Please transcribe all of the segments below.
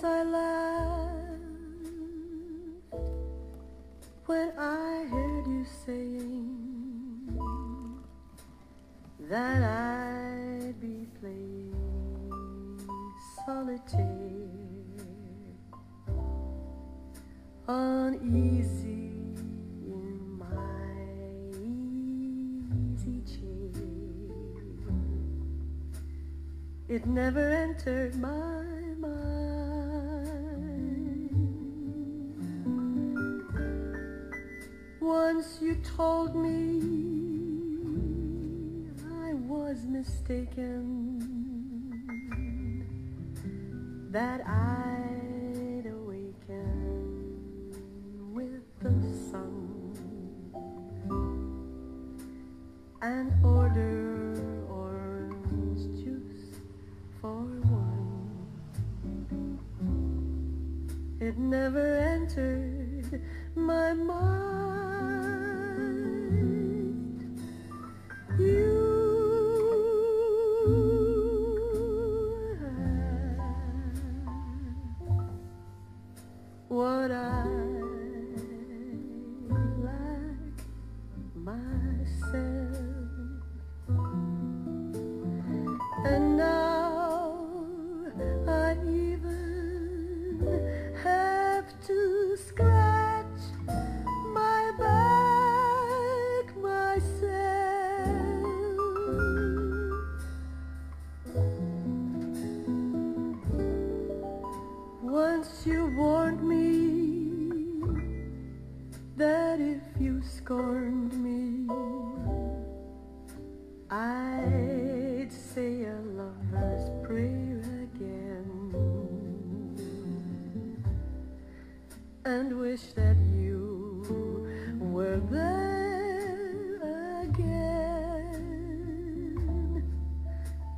Once I laughed when I heard you saying that I'd be playing solitaire uneasy in my easy chair. It never entered my mind. Once you told me I was mistaken, that I'd awaken with the sun and order orange juice for one. It never entered my mind. You had what I lack myself, and now I even have to scratch my back myself. Once you warned me that if you scorned me, I'd say a lover's prayer again, and wish that you were there again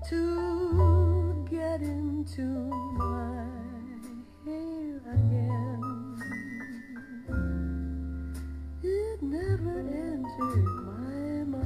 to get into my hair again. It never entered my mind.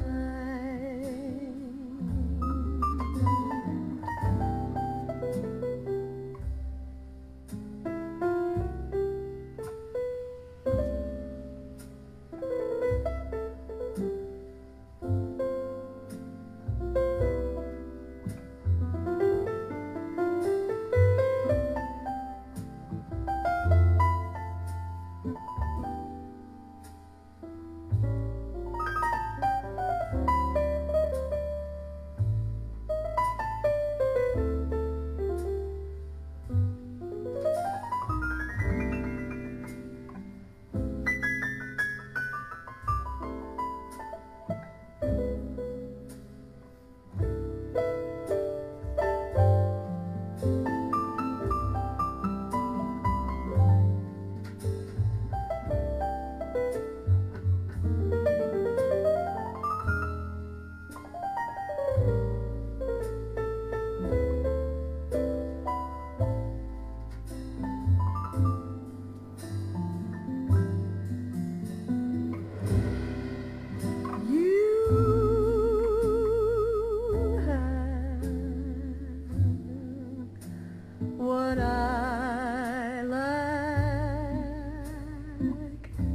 What I like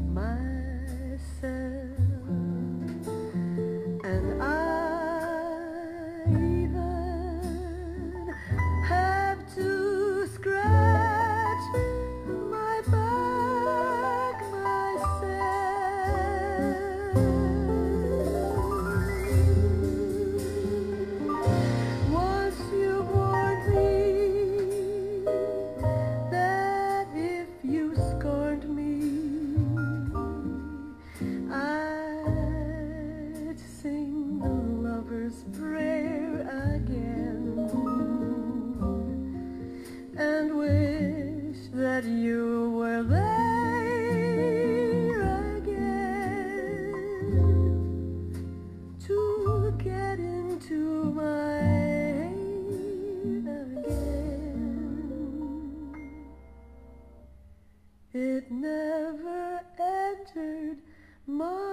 myself, and I even have to scratch my back myself. Once you warned me that if you scorned me, I'd sing the lover's prayer again, and wish that you were there again to get into my head again. It never entered my